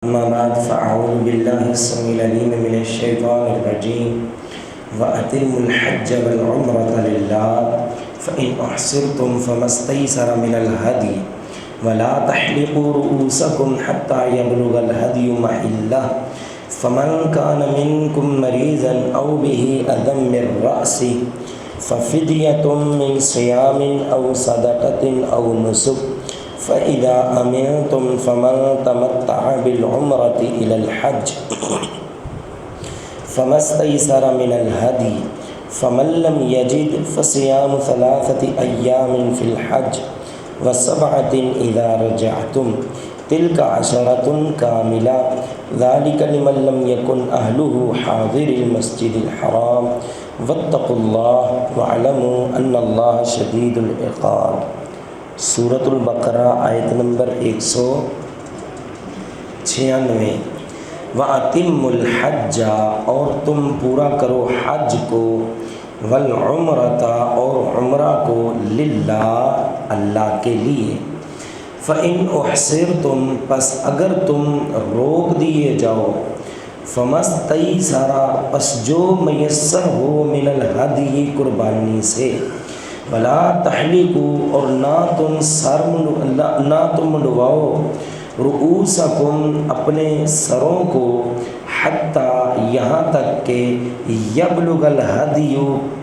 أما بعد فأعوذ بالله السميع العليم من الشيطان الرجيم وأتموا الحج والعمرة لله فإن أحصرتم فما استيسر من الهدي ولا تحلقوا رؤوسكم حتى يبلغ الهدي محله فمن كان منكم مريضا أو به أذى من رأسه ففدية من صيام أو صدقة أو نسك فإذا أمنتم فمن تمتع بالعمرة إلى الحج فما استيسر من الهدي فمن لم يجد فصيام 3 أيام في الحج و7 إذا رجعتم تلك 10 كاملة ذلك لمن لم يكن أهله حاضر المسجد الحرام واتقوا الله واعلموا أن الله شديد العقاب۔ سورۃ البقرہ آیت نمبر 196۔ وَأَتِمُّ الْحَجَّ، اور تم پورا کرو حج کو، وَالْعُمْرَةَ، اور عمرہ کو، للہ، اللہ کے لیے۔ فَإِنْ أُحْصِرْتُمْ، پس اگر تم روک دیے جاؤ، فَمَا اسْتَيْسَرَ، پس جو میسر ہو، من الہدی، قربانی سے، ولا تحلقوا، اور نہ تم منڈواؤ، رؤوسکم، اپنے سروں کو، حتیٰ، یہاں تک کہ، یبلغ الہدی،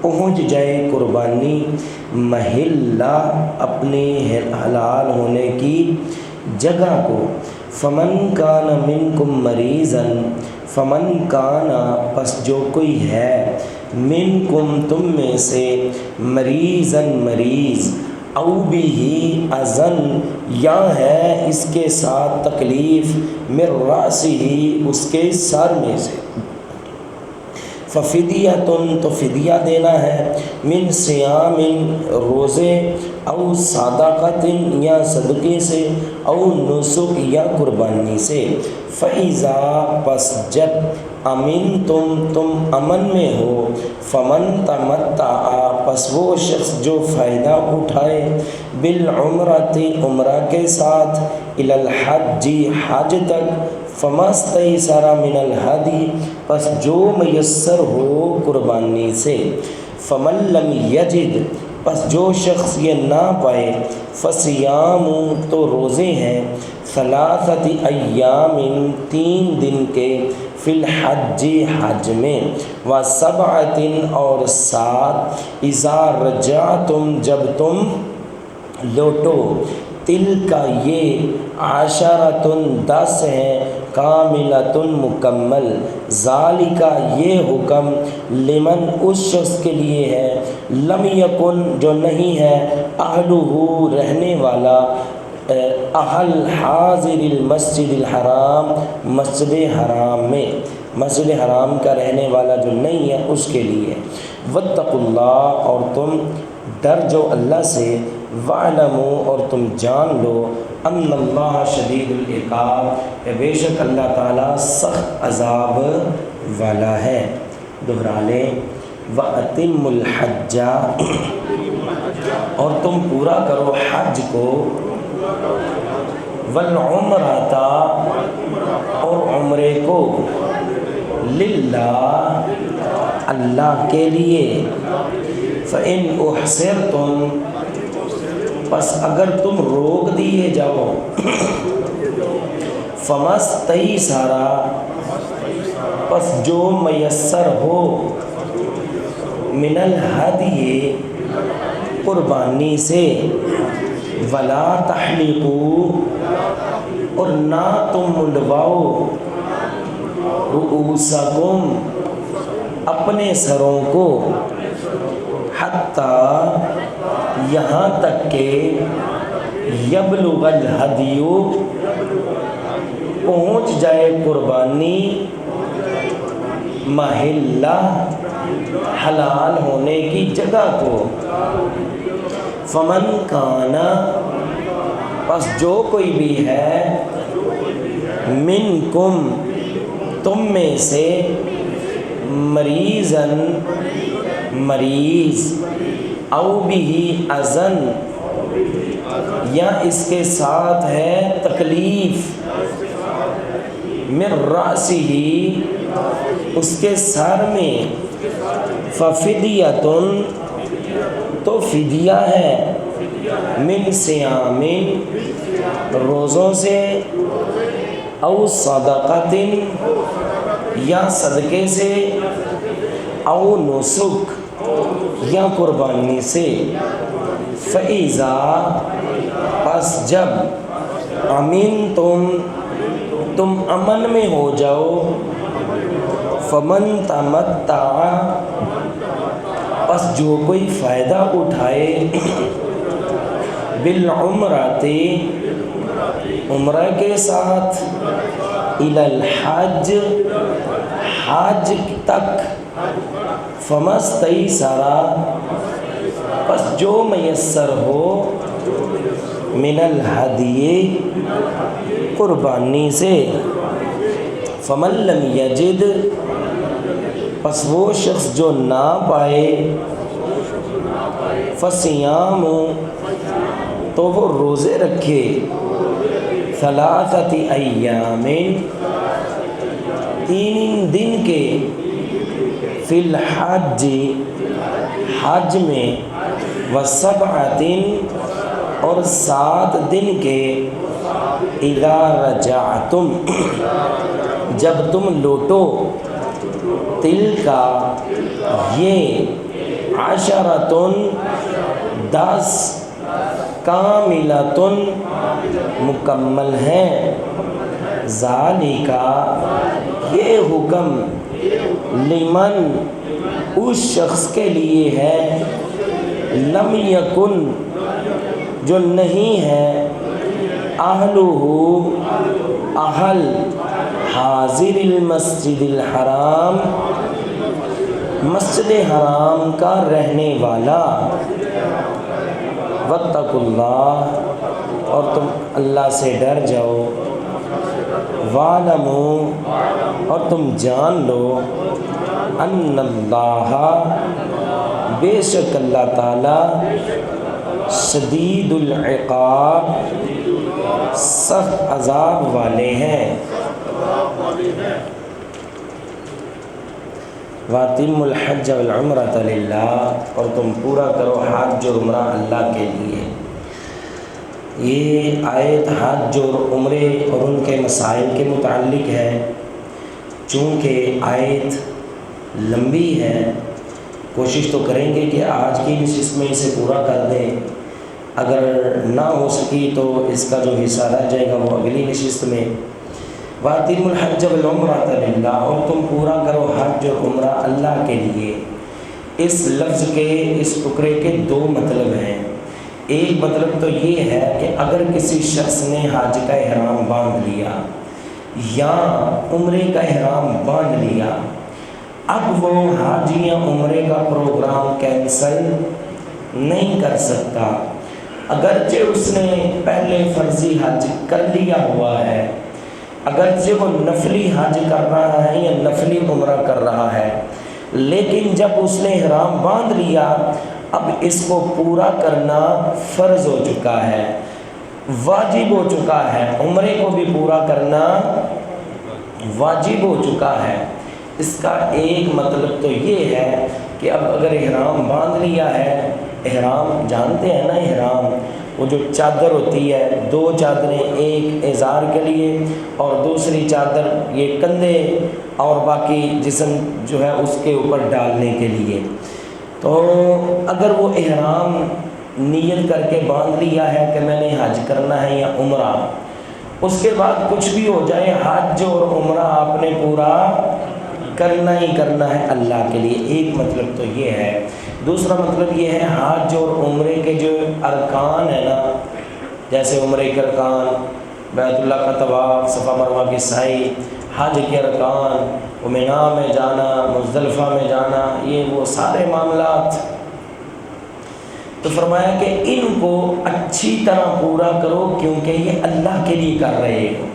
پہنچ جائے قربانی، محلہ، اپنے حلال ہونے کی جگہ کو۔ فمن کان منکم مریضا، فمن کان، پس جو کوئی ہے، منکم، تم میں سے، مریضاً، مریض، او بہ اذن، یا ہے اس کے ساتھ تکلیف، من رأسہ، اس کے سر میں سے، ففدیۃ، تو فدیہ دینا ہے، من صیام، روزے، او صدقۃ، یا صدقے سے، او نسک، یا قربانی سے، فإذا، پس جب، امنتم، تم امن میں ہو، فمن تمتع، پس وہ شخص جو فائدہ اٹھائے، بالعمرۃ، عمرہ کے ساتھ، الی الحج، حج تک، فما استیسر من الہدی، پس جو میسر ہو قربانی سے، فمن لم یجد، پس جو شخص یہ نہ پائے، فصیام، تو روزے ہیں، 3 ایام، 3 دن کے، فی الحج، حج میں، و7، اور 7، اذا رجعتم، جب تم لوٹو، تلک، یہ، 10، 10 ہیں، کاملۃ، مکمل، ذالک، یہ حکم، لمن، اس شخص کے لیے ہے، لم یکن، جو نہیں ہے، اہلہ، رہنے والا، اہل، حاضر المسجد الحرام، مسجد حرام میں، مسجد حرام کا رہنے والا جو نہیں ہے اس کے لیے۔ واتقوا اللہ، اور تم ڈر جو اللہ سے، واعلموا، اور تم جان لو، ان اللہ شدید العقاب، کہ بے شک اللہ تعالیٰ سخت عذاب والا ہے۔ دہرا لیں، وَأَتِمُّ الْحَجَّ، اور تم پورا کرو حج کو، وَالْعُمْرَةَ، اور عمرے کو، للہ، اللہ کے لیے۔ فَإِنْ أُحْصِرْتُمْ، پس اگر تم روک دیے جاؤ، فَمَا اسْتَيْسَرَ، پس جو میسر ہو، من الہدی، قربانی سے، ولا تحلقوا، اور نہ تم منڈواؤ، رؤوسکم، اپنے سروں کو، حتیٰ، یہاں تک کہ، یبلغ الہدی، پہنچ جائے قربانی، محلہ، حلال ہونے کی جگہ کو۔ فمن کان، پس جو کوئی بھی ہے، منکم، تم میں سے، مریضاً، مریض، او بہ اذن، یا اس کے ساتھ ہے تکلیف، من رأسہ اس کے سر میں، ففدیۃ تو فدیہ ہے، من صیام روزوں سے، او صدقۃ یا صدقے سے، او نسک یا قربانی سے، فَإِذَا پس جب امین تم امن میں ہو جاؤ، فمن تمتع پس جو کوئی فائدہ اٹھائے، بالعمرۃ عمرہ کے ساتھ، الی الحج حج تک، فمستیسر پس جو میسر ہو، من الہدی قربانی سے، فمن لم یجد پس وہ شخص جو نہ پائے، فصیام تو وہ روزے رکھے، ثلاثۃ ایام 3 دن کے، فی الحج حج میں، وسبعۃ اور 7 دن کے، اذا رجعتم جب تم لوٹو، تلک یہ، عشرۃ 10 کاملۃ مکمل ہیں، ذالک یہ حکم، لمن اس شخص کے لیے ہے، لم یکن جو نہیں ہے، اہلہ اہل، حاضر المسجد الحرام مسجد حرام کا رہنے والا، واتقوا اللہ اور تم اللہ سے ڈر جاؤ، وَاعْلَمُوا اور تم جان لو، ان اللہ بے شک اللہ تعالی، شدید العقاب سخت عذاب والے ہیں، وَأَتِمُّوا الْحَجَّ وَالْعُمْرَةَ لِلَّهِ اور تم پورا کرو حج اور عمرہ اللہ کے لیے۔ یہ آیت حج اور عمرے اور ان کے مسائل کے متعلق ہے۔ چونکہ آیت لمبی ہے، کوشش تو کریں گے کہ آج کی نشست میں اسے پورا کر دیں، اگر نہ ہو سکی تو اس کا جو حصہ رہ جائے گا وہ اگلی نشست میں۔ وَأَتِمُّوا الْحَجَّ وَالْعُمْرَةَ لِلَّهِ اور تم پورا کرو حج اور عمرہ اللہ کے لیے۔ اس لفظ کے، اس ٹکڑے کے 2 مطلب ہیں۔ ایک مطلب تو یہ ہے کہ اگر کسی شخص نے حج کا احرام باندھ لیا یا عمرے کا احرام باندھ لیا، اب وہ حج یا عمرے کا پروگرام کینسل نہیں کر سکتا، اگرچہ اس نے پہلے فرضی حج کر لیا ہوا ہے، اگرچہ وہ نفلی حج کر رہا ہے یا نفلی عمرہ کر رہا ہے، لیکن جب اس نے احرام باندھ لیا اب اس کو پورا کرنا فرض ہو چکا ہے، واجب ہو چکا ہے، عمرے کو بھی پورا کرنا واجب ہو چکا ہے۔ اس کا ایک مطلب تو یہ ہے کہ اب اگر احرام باندھ لیا ہے، احرام جانتے ہیں نا، احرام وہ جو چادر ہوتی ہے، 2 چادریں، ایک ازار کے لیے اور دوسری چادر یہ کندھے اور باقی جسم جو ہے اس کے اوپر ڈالنے کے لیے۔ تو اگر وہ احرام نیت کر کے باندھ لیا ہے کہ میں نے حج کرنا ہے یا عمرہ، اس کے بعد کچھ بھی ہو جائے حج اور عمرہ آپ نے پورا کرنا ہی کرنا ہے اللہ کے لیے۔ ایک مطلب تو یہ ہے۔ دوسرا مطلب یہ ہے حج اور عمرے کے جو ارکان ہیں نا، جیسے عمرے کے ارکان، بیت اللہ کا طواف، صفا مروہ کی سعی، حج کے ارکان، منا میں جانا، مزدلفہ میں جانا، یہ وہ سارے معاملات، تو فرمایا کہ ان کو اچھی طرح پورا کرو کیونکہ یہ اللہ کے لیے کر رہے ہو،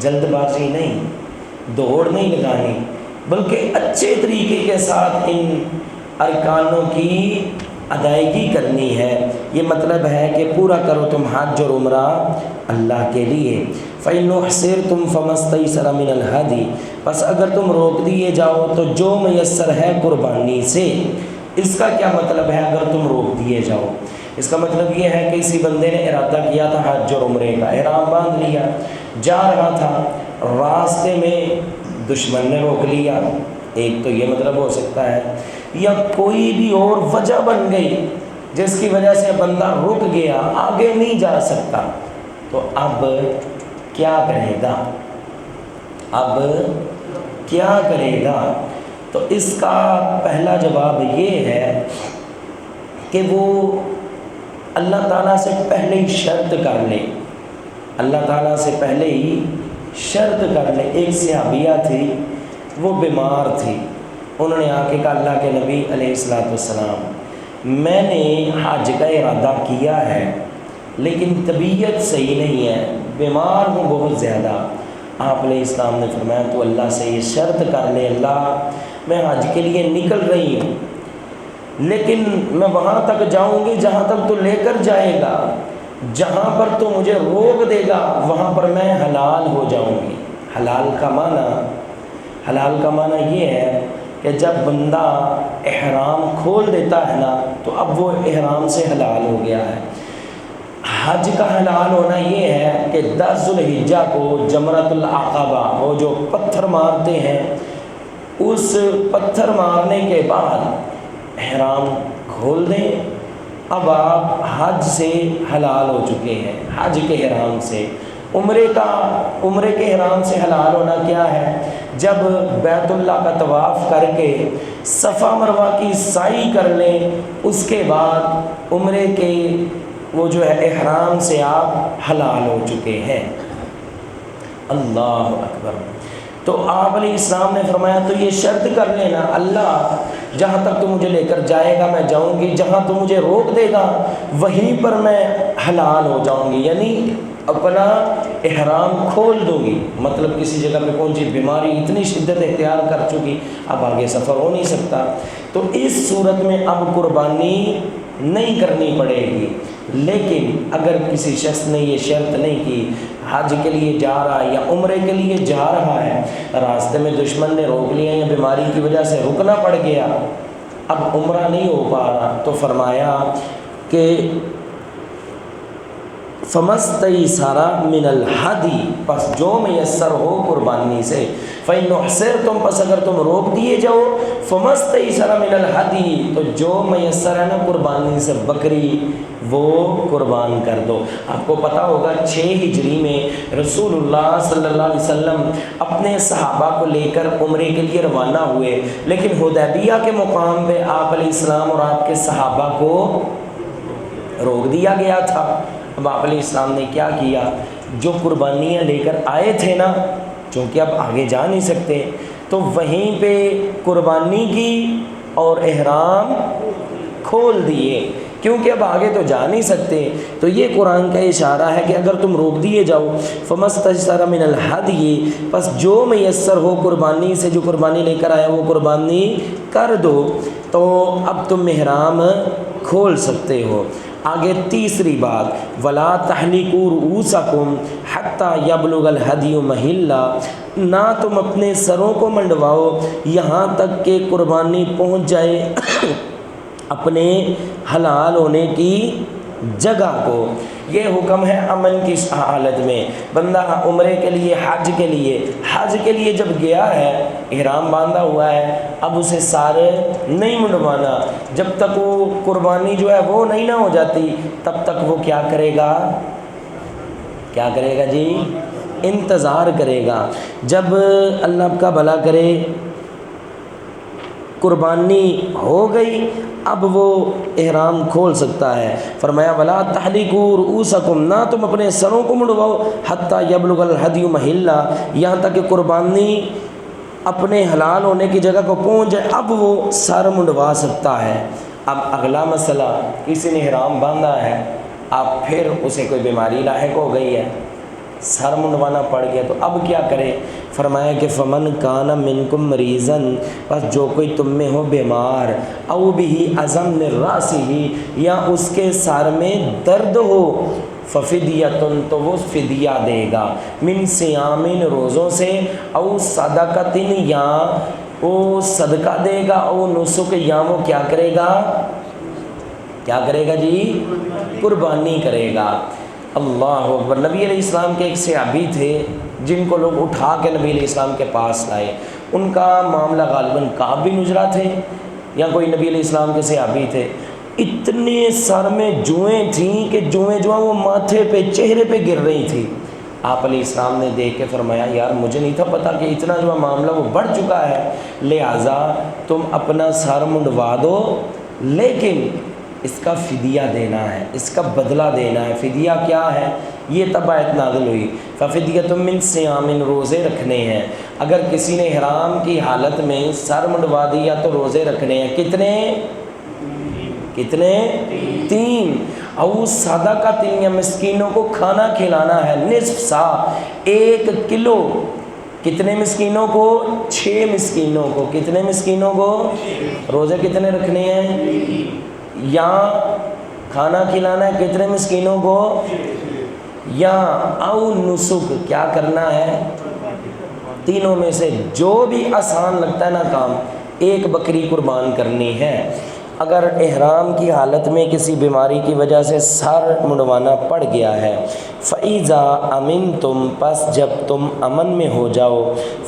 جلد بازی نہیں، دوڑ نہیں لگانی، بلکہ اچھے طریقے کے ساتھ ان ارکانوں کی ادائیگی کرنی ہے۔ یہ مطلب ہے کہ پورا کرو تم حج اور عمرہ اللہ کے لیے۔ فَإِنْ أُحْصِرْتُمْ فَمَا اسْتَيْسَرَ مِنَ الْهَدْيِ، بس اگر تم روک دیے جاؤ تو جو میسر ہے قربانی سے۔ اس کا کیا مطلب ہے اگر تم روک دیے جاؤ؟ اس کا مطلب یہ ہے کہ کسی بندے نے ارادہ کیا تھا حج اور عمرے کا، احرام باندھ لیا، جا رہا تھا، راستے میں دشمن نے روک لیا، ایک تو یہ مطلب ہو سکتا ہے، یا کوئی بھی اور وجہ بن گئی جس کی وجہ سے بندہ رک گیا، آگے نہیں جا سکتا، تو اب کیا کرے گا؟ اب کیا کرے گا؟ تو اس کا پہلا جواب یہ ہے کہ وہ اللہ تعالیٰ سے پہلے ہی شرط کر لے، اللہ تعالیٰ سے پہلے ہی شرط کر لے۔ ایک صحابیہ تھی، وہ بیمار تھی، انہوں نے آ کے کہا اللہ کے نبی علیہ السلام میں نے حج کا ارادہ کیا ہے لیکن طبیعت صحیح نہیں ہے، بیمار ہوں بہت زیادہ۔ آپ علیہ السلام نے فرمایا تو اللہ سے یہ شرط کر لے، اللہ میں حج کے لیے نکل رہی ہوں لیکن میں وہاں تک جاؤں گی جہاں تک تو لے کر جائے گا، جہاں پر تو مجھے روک دے گا وہاں پر میں حلال ہو جاؤں گی۔ حلال کا معنی یہ ہے کہ جب بندہ احرام کھول دیتا ہے نا تو اب وہ احرام سے حلال ہو گیا ہے۔ حج کا حلال ہونا یہ ہے کہ 10 ذوالحجہ کو جمرۃ العقبہ، وہ جو پتھر مارتے ہیں، اس پتھر مارنے کے بعد احرام کھول دیں، اب آپ حج سے حلال ہو چکے ہیں، حج کے احرام سے۔ عمرے کے احرام سے حلال ہونا کیا ہے؟ جب بیت اللہ کا طواف کر کے صفا مروہ کی سعی کر لیں، اس کے بعد عمرے کے وہ جو ہے احرام سے آپ حلال ہو چکے ہیں۔ اللہ اکبر۔ تو آپ علیہ السلام نے فرمایا تو یہ شرط کر لینا، اللہ جہاں تک تو مجھے لے کر جائے گا میں جاؤں گی، جہاں تو مجھے روک دے گا وہیں پر میں حلال ہو جاؤں گی، یعنی اپنا احرام کھول دوں گی۔ مطلب کسی جگہ پہ پہنچی، بیماری اتنی شدت اختیار کر چکی، اب آگے سفر ہو نہیں سکتا، تو اس صورت میں اب قربانی نہیں کرنی پڑے گی۔ لیکن اگر کسی شخص نے یہ شرط نہیں کی، حج کے لیے جا رہا ہے یا عمرے کے لیے جا رہا ہے، راستے میں دشمن نے روک لیا یا بیماری کی وجہ سے رکنا پڑ گیا، اب عمرہ نہیں ہو پا رہا، تو فرمایا کہ فَمَسْتَيْسَرَ مِنَ الْهَدْيِ، پس جو میسر ہو قربانی سے۔ فَإِنْ أُحْصِرْتُمْ، پس اگر تم روک دیے جاؤ، فَمَسْتَيْسَرَ مِنَ الْهَدْيِ، تو جو میسر ہے نا قربانی سے، بکری وہ قربان کر دو۔ آپ کو پتہ ہوگا 6 ہجری میں رسول اللہ صلی اللہ علیہ وسلم اپنے صحابہ کو لے کر عمرے کے لیے روانہ ہوئے، لیکن حدیبیہ کے مقام پہ آپ علیہ السلام اور آپ کے صحابہ کو روک دیا گیا تھا۔ اب آپ علیہ السلام نے کیا کیا؟ جو قربانیاں لے کر آئے تھے نا، چونکہ اب آگے جا نہیں سکتے، تو وہیں پہ قربانی کی اور احرام کھول دیے، کیونکہ اب آگے تو جا نہیں سکتے۔ تو یہ قرآن کا اشارہ ہے کہ اگر تم روک دیے جاؤ، فَمَسْتَيْسَرَ مِنَ الْهَدْيِ، پس جو میسر ہو قربانی سے، جو قربانی لے کر آیا وہ قربانی کر دو، تو اب تم احرام کھول سکتے ہو۔ آگے تیسری بات، وَلَا تَحْلِقُوا رُؤُوسَكُمْ حَتَّى يَبْلُغَ الْهَدْيُ مَحِلَّهُ، نہ تم اپنے سروں کو منڈواؤ یہاں تک کہ قربانی پہنچ جائے اپنے حلال ہونے کی جگہ کو۔ یہ حکم ہے امن کی حالت میں۔ بندہ عمرے کے لیے، حج کے لیے جب گیا ہے، احرام باندھا ہوا ہے، اب اسے سارے نہیں منڈوانا، جب تک وہ قربانی جو ہے وہ نہیں نہ ہو جاتی تب تک وہ کیا کرے گا جی؟ انتظار کرے گا۔ جب اللہ کا بھلا کرے قربانی ہو گئی، اب وہ احرام کھول سکتا ہے۔ فرمایا وَلَا تَحْلِقُوا رُؤُوسَكُمْ، نہ تم اپنے سروں کو منڈواؤ، حَتَّى يَبْلُغَ الْهَدْيُ مَحِلَّهُ، یہاں تک کہ قربانی اپنے حلال ہونے کی جگہ کو پہنچ جائے، اب وہ سر منڈوا سکتا ہے۔ اب اگلا مسئلہ، کسی نے احرام باندھا ہے، اب پھر اسے کوئی بیماری لاحق ہو گئی ہے، سر منڈوانا پڑ گیا، تو اب کیا کرے؟ فرمایا کہ فمن کان منکم مریضن، بس جو کوئی تم میں ہو بیمار، او بھی ازم من راسہ، یا اس کے سر میں درد ہو، ففدیتن، تو وہ فدیہ دے گا، من صیام، روزوں سے، او صدقۃ، یا وہ صدقہ دے گا، او نسک، یا وہ کیا کرے گا، کیا کرے گا جی، قربانی کرے گا۔ اللہ اکبر۔ نبی علیہ السلام کے ایک صحابی تھے جن کو لوگ اٹھا کے نبی علیہ السلام کے پاس لائے، ان کا معاملہ غالباً کعب بن عجرہ تھے یا کوئی نبی علیہ السلام کے صحابی تھے۔ اتنے سر میں جوئیں تھیں کہ جوئیں وہ ماتھے پہ، چہرے پہ گر رہی تھی۔ آپ علیہ السلام نے دیکھ کے فرمایا یار مجھے نہیں تھا پتہ کہ اتنا معاملہ وہ بڑھ چکا ہے، لہٰذا تم اپنا سر منڈوا دو، لیکن اس کا فدیہ دینا ہے، اس کا بدلہ دینا ہے۔ فدیہ کیا ہے؟ یہ تب آیت نازل ہوئی، ففدیۃ من صیام، روزے رکھنے ہیں۔ اگر کسی نے احرام کی حالت میں سر منڈوا دیا تو روزے رکھنے ہیں، کتنے 3، او صدقۃ، یا مسکینوں کو کھانا کھلانا ہے، نصف سا، 1 کلو، کتنے مسکینوں کو، 6 مسکینوں کو، کتنے مسکینوں کو، روزے کتنے رکھنے ہیں، یا کھانا کھلانا ہے کتنے مسکینوں کو، یا او نسک، کیا کرنا ہے، تینوں میں سے جو بھی آسان لگتا ہے نا کام، 1 بکری قربان کرنی ہے۔ اگر احرام کی حالت میں کسی بیماری کی وجہ سے سر منڈوانا پڑ گیا ہے، فَإِذَا أَمِنْتُمْ، پس جب تم امن میں ہو جاؤ،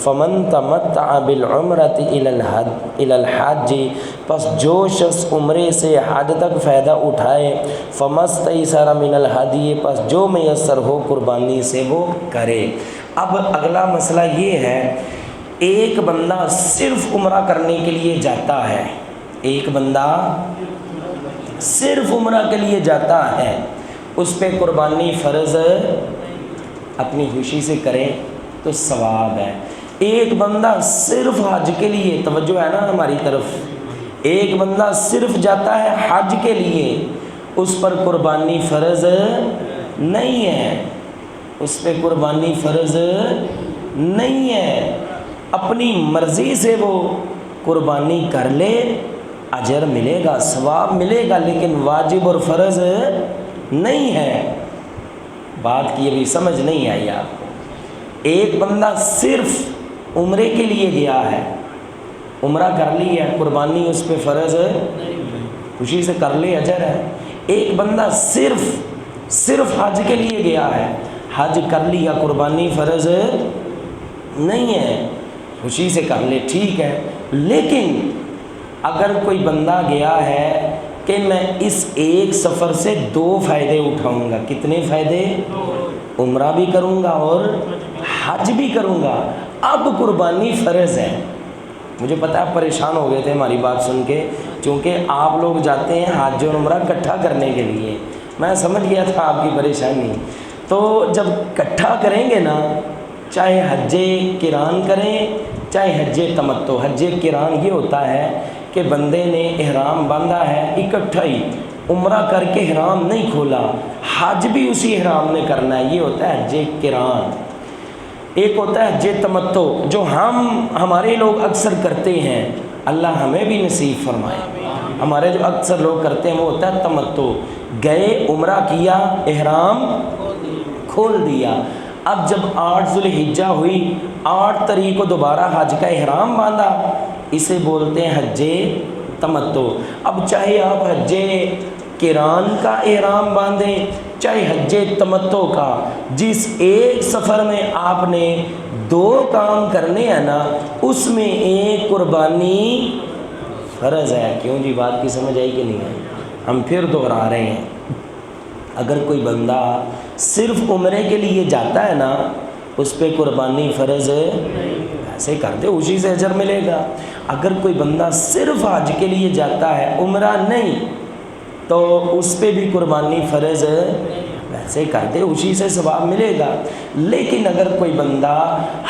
فَمَنْ تَمَتَّعَ بِالْعُمْرَةِ إِلَى الْحَجِّ، پس جو شخص عمرے سے حج تک فائدہ اٹھائے، فَمَا اسْتَيْسَرَ مِنَ الْهَدْيِ، پس جو میسر ہو قربانی سے وہ کرے۔ اب اگلا مسئلہ یہ ہے، ایک بندہ صرف عمرہ کرنے کے لیے جاتا ہے، ایک بندہ صرف عمرہ کے لیے جاتا ہے، اس پہ قربانی فرض اپنی خوشی سے کرے تو ثواب ہے۔ ایک بندہ صرف حج کے لیے، توجہ ہے نا ہماری طرف، ایک بندہ صرف جاتا ہے حج کے لیے، اس پر قربانی فرض نہیں ہے، اس پہ قربانی فرض نہیں ہے، اپنی مرضی سے وہ قربانی کر لے، اجر ملے گا، ثواب ملے گا، لیکن واجب اور فرض نہیں ہے۔ بات کی ابھی سمجھ نہیں آئی آپ کو۔ ایک بندہ صرف عمرے کے لیے گیا ہے، عمرہ کر لی ہے، قربانی اس پہ فرض خوشی سے کر لے، اجر ہے۔ ایک بندہ صرف حج کے لیے گیا ہے، حج کر لیا، قربانی فرض نہیں ہے، خوشی سے کر لے، ٹھیک ہے۔ لیکن اگر کوئی بندہ گیا ہے کہ میں اس ایک سفر سے 2 فائدے اٹھاؤں گا، کتنے فائدے، عمرہ بھی کروں گا اور حج بھی کروں گا، اب قربانی فرض ہے۔ مجھے پتہ ہے پریشان ہو گئے تھے ہماری بات سن کے، چونکہ آپ لوگ جاتے ہیں حج اور عمرہ اکٹھا کرنے کے لیے، میں سمجھ گیا تھا آپ کی پریشانی۔ تو جب اکٹھا کریں گے نا، چاہے حج قران کریں چاہے حج تمتع، حج قران یہ ہوتا ہے کہ بندے نے احرام باندھا ہے اکٹھا ہی، عمرہ کر کے احرام نہیں کھولا، حج بھی اسی احرام نے کرنا ہے، یہ ہوتا ہے حج قران۔ ایک ہوتا ہے حج تمتع جو ہمارے لوگ اکثر کرتے ہیں، اللہ ہمیں بھی نصیب فرمائے، ہمارے جو اکثر لوگ کرتے ہیں وہ ہوتا ہے تمتع، گئے عمرہ کیا، احرام کھول دیا، اب جب 8 ذوالحجہ ہوئی، 8 تاریخ کو دوبارہ حج کا احرام باندھا، اسے بولتے ہیں حج تمتع۔ اب چاہے آپ حج قران کا احرام باندھیں چاہے حج تمتع کا، جس ایک سفر میں آپ نے 2 کام کرنے ہیں نا، اس میں ایک قربانی فرض ہے۔ کیوں جی، بات کی سمجھ آئی کہ نہیں آئی؟ ہم پھر دوہرا رہے ہیں۔ اگر کوئی بندہ صرف عمرے کے لیے جاتا ہے نا، اس پہ قربانی فرض ایسے کر دے، اسی سے اجر ملے گا۔ اگر کوئی بندہ صرف حج کے لیے جاتا ہے، عمرہ نہیں، تو اس پہ بھی قربانی فرض ویسے کر دے، اسی سے ثواب ملے گا۔ لیکن اگر کوئی بندہ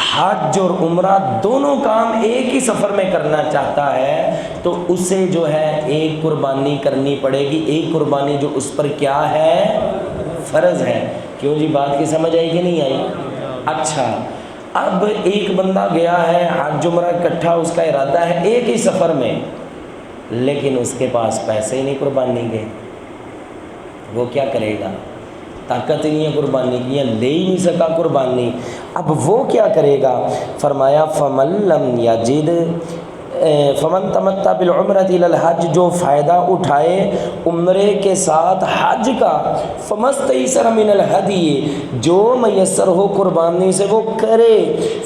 حج اور عمرہ دونوں کام ایک ہی سفر میں کرنا چاہتا ہے تو اسے جو ہے ایک قربانی کرنی پڑے گی، ایک قربانی جو اس پر کیا ہے، فرض ہے۔ کیوں جی، بات کی سمجھ آئی کہ نہیں آئی؟ اچھا، اب ایک بندہ گیا ہے حج عمرہ اکٹھا اس کا ارادہ ہے ایک ہی سفر میں، لیکن اس کے پاس پیسے ہی نہیں قربانی کے، وہ کیا کرے گا؟ طاقت ہی نہیں ہے قربانی کی، لے ہی نہیں سکا قربانی، اب وہ کیا کرے گا؟ فرمایا فمن لم یجد فمن تمتع بالعمرۃ الی الحج، جو فائدہ اٹھائے عمرے کے ساتھ حج کا، فمستیسر من الہدی، جو میسر ہو قربانی سے وہ کرے،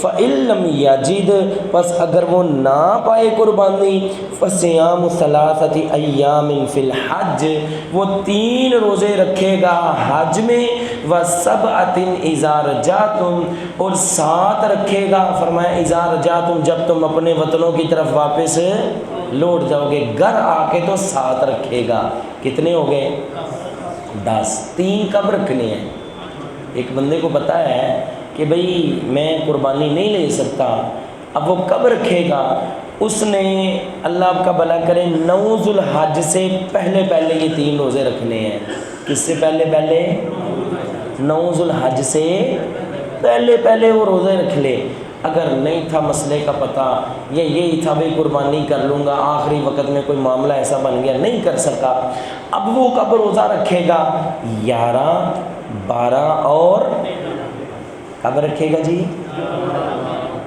فإن لم یجد، پس اگر وہ نہ پائے قربانی، فصیام ثلاثۃ ایام فی الحج، وہ 3 روزے رکھے گا حج میں، وسبعۃ اذا رجعتم، اور 7 رکھے گا، فرمایا اذا رجعتم، جب تم اپنے وطنوں کی طرف واپس لوٹ جاؤ گے، گھر آ کے تو 7 رکھے گا، کتنے ہو گئے؟ 10۔ 3 کب رکھنے ہیں؟ ایک بندے کو پتہ ہے کہ بھئی میں قربانی نہیں لے سکتا، اب وہ کب رکھے گا؟ اس نے اللہ آپ کا بھلا کرے 9 ذوالحج سے پہلے یہ 3 روزے رکھنے ہیں۔ کس سے پہلے؟ 9 ذوالحج سے پہلے وہ روزے رکھ لے۔ اگر نہیں تھا مسئلے کا پتہ، یا یہی تھا بھئی قربانی کر لوں گا، آخری وقت میں کوئی معاملہ ایسا بن گیا نہیں کر سکا، اب وہ کب روزہ رکھے گا؟ 11، 12 اور کب رکھے گا جی؟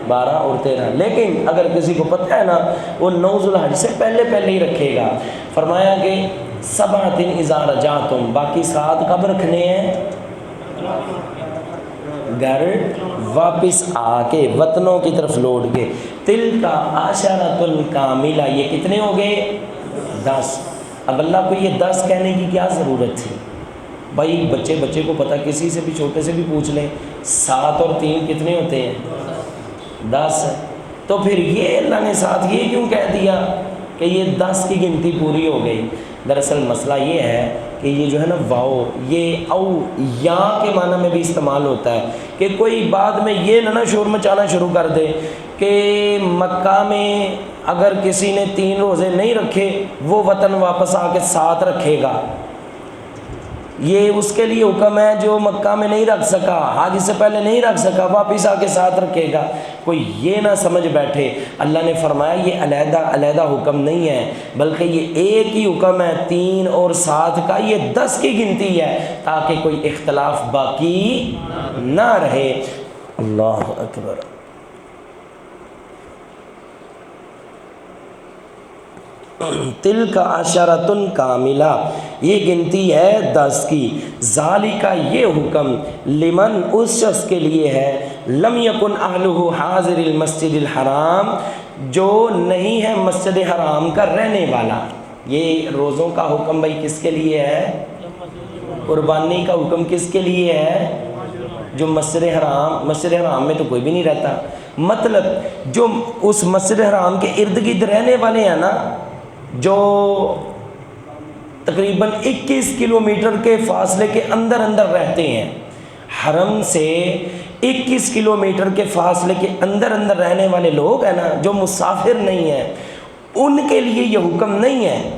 12 اور 13۔ لیکن اگر کسی کو پتہ ہے نا، وہ 9 ذوالحج سے پہلے ہی رکھے گا۔ فرمایا کہ 7 اذا رجعتم، باقی 7 کب رکھنے ہیں؟ گھر واپس آ کے، وطنوں کی طرف لوٹ کے۔ تلک عشرۃ کاملہ، یہ کتنے ہو گئے؟ 10۔ اب اللہ کو یہ 10 کہنے کی کیا ضرورت تھی؟ بھائی بچے کو پتہ، کسی سے بھی چھوٹے سے بھی پوچھ لیں، 7 اور 3 کتنے ہوتے ہیں؟ 10۔ تو پھر یہ اللہ نے ساتھ یہ کیوں کہہ دیا کہ یہ 10 کی گنتی پوری ہو گئی؟ دراصل مسئلہ یہ ہے کہ یہ جو ہے نا واؤ، یہ او یا کے معنی میں بھی استعمال ہوتا ہے، کہ کوئی بعد میں یہ نہ شور مچانا شروع کر دے کہ مکہ میں اگر کسی نے 3 روزے نہیں رکھے، وہ وطن واپس آ کے 7 رکھے گا، یہ اس کے لیے حکم ہے جو مکہ میں نہیں رکھ سکا، حج سے پہلے نہیں رکھ سکا، واپس آ کے 7 رکھے گا۔ کوئی یہ نہ سمجھ بیٹھے، اللہ نے فرمایا یہ علیحدہ حکم نہیں ہے، بلکہ یہ ایک ہی حکم ہے 3 اور 7 کا، یہ 10 کی گنتی ہے، تاکہ کوئی اختلاف باقی نہ رہے۔ اللہ اکبر۔ تلک عشرۃ کاملہ، یہ گنتی ہے 10 کی۔ ذالک، یہ حکم، لمن، اس شخص کے لیے ہے، لم یکن اہلہ حاضر المسجد الحرام، جو نہیں ہے مسجد حرام کا رہنے والا۔ یہ روزوں کا حکم بھائی کس کے لیے ہے؟ قربانی کا حکم کس کے لیے ہے؟ جو مسجد حرام میں تو کوئی بھی نہیں رہتا، مطلب جو اس مسجد حرام کے ارد گرد رہنے والے ہیں نا، جو تقریباً 21 کلومیٹر کے فاصلے کے اندر رہتے ہیں، حرم سے 21 کلومیٹر کے فاصلے کے اندر رہنے والے لوگ ہیں نا، جو مسافر نہیں ہیں، ان کے لیے یہ حکم نہیں ہے۔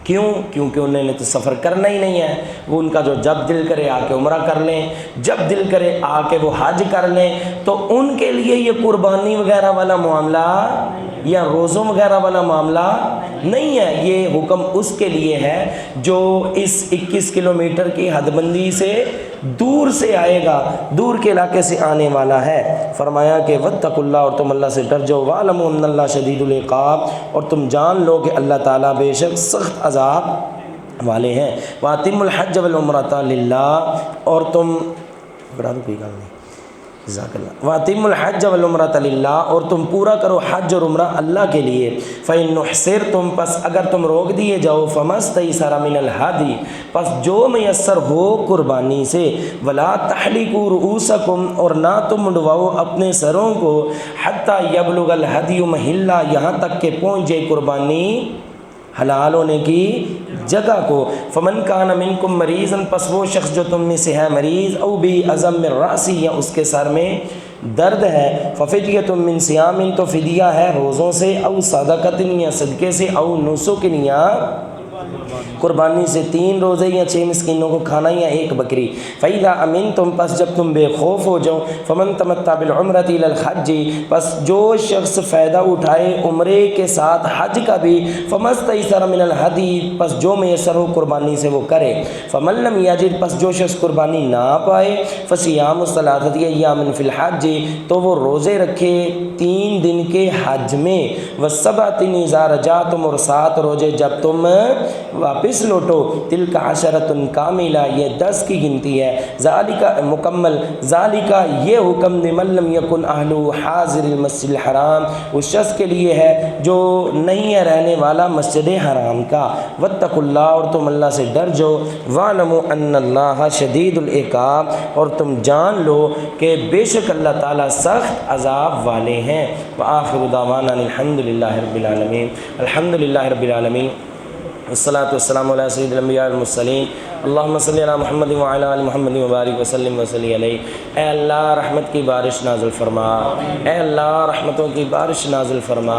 کیوں؟ کیونکہ انہوں نے تو سفر کرنا ہی نہیں ہے، وہ ان کا جو جب دل کرے آ کے عمرہ کر لیں، جب دل کرے آ کے وہ حج کر لیں، تو ان کے لیے یہ قربانی وغیرہ والا معاملہ یا روزوں وغیرہ والا معاملہ نہیں ہے۔ یہ حکم اس کے لیے ہے جو اس 21 کلومیٹر کی حد بندی سے دور سے آئے گا، دور کے علاقے سے آنے والا ہے۔ فرمایا کہ واتقوا اللہ، اور تم اللہ سے ڈر جاؤ، واعلموا ان اللہ شدید العقاب، اور تم جان لو کہ اللہ تعالیٰ بے شک سخت عذاب والے ہیں۔ واتموا الحج والعمرۃ للہ، اور تم بڑا کوئی گل نہیں، جزاک اللہ۔ واتموا الحج والعمرۃ للہ، اور تم پورا کرو حج اور عمرہ اللہ کے لیے۔ فإن احصرتم، پس اگر تم روک دیے جاؤ، فمستیسر من الہدی، پس جو میسر ہو قربانی سے۔ ولا تحلقوا رؤوسکم، اور نہ تم منڈواؤ اپنے سروں کو، حتی یبلغ الہدی محلہ، یہاں تک کہ پہنچ جائے قربانی حلال ہونے کی جگہ کو۔ فمن کان منکم مریضا، پس وہ شخص جو تم میں سے ہے مریض، او بھی عظم من راسی، یا اس کے سر میں درد ہے، ففدیۃ من صیام، تو فدیہ ہے روزوں سے، او صدقۃ، یا صدقے سے، او نسک، یا قربانی سے 3 روزے یا 6 مسکینوں کو کھانا یا 1 بکری۔ فَإِذَا أَمِنْتُمْ پس جب تم بے خوف ہو جاؤ، فَمَنْ تَمَتَّعَ بِالْعُمْرَةِ إِلَى الْحَجِّ پس جو شخص فائدہ اٹھائے عمرے کے ساتھ حج کا بھی، فَمَا اسْتَيْسَرَ مِنَ الْهَدْيِ پس جو میسر ہو قربانی سے وہ کرے۔ فَمَن لَّمْ يَجِدْ پس جو شخص قربانی نہ پائے، فَصِيَامُ ثَلَاثَةِ أَيَّامٍ فِي الْحَجِّ تو وہ روزے رکھے 3 دن کے حج میں، وَسَبْعَةٍ إِذَا رَجَعْتُمْ اور 7 روزے جب تم واپس لوٹو، تِلْکَ عَشَرَةٌ کاملہ یہ 10 کی گنتی ہے، ذالک مکمل، ذالک یہ حکم لمن لم یکن اہلہ حاضر المسجد الحرام اس شخص کے لیے ہے جو نہیں ہے رہنے والا مسجد حرام کا۔ واتقوا اللہ اور تم اللہ سے ڈر جو، وَاعْلَمُوا أَنَّ اللَّهَ شَدِيدُ الْعِقَابِ اور تم جان لو کہ بے شک اللہ تعالیٰ سخت عذاب والے ہیں۔ وآخر دعوانا الحمد للہ رب العالمین، الحمد للہ رب العالمین، والصلاة والسلام علی سید الانبیاء والمرسلین، اللہم صلی علی محمد وعلی آل محمد وبارک وسلم وصلی علیہ۔ اے اللہ رحمت کی بارش نازل فرما، اے اللہ رحمتوں کی بارش نازل فرما،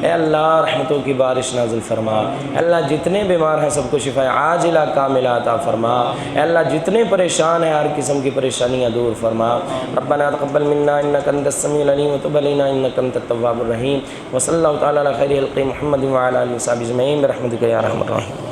اے اللہ رحمتوں کی بارش نازل فرما۔ اے اللہ جتنے بیمار ہیں سب کو شفا عاجلہ کاملہ عطا فرما، اے اللہ جتنے پریشان ہیں ہر قسم کی پریشانیاں دور فرما۔ ربنا تقبل منا انک انت السمیع العلیم وتب علینا انک انت التواب الرحیم، وصلی اللہ تعالی علی خیر خلق محمد وعلی آلہ وصحبہ اجمعین برحمتک یا ارحم الراحمین۔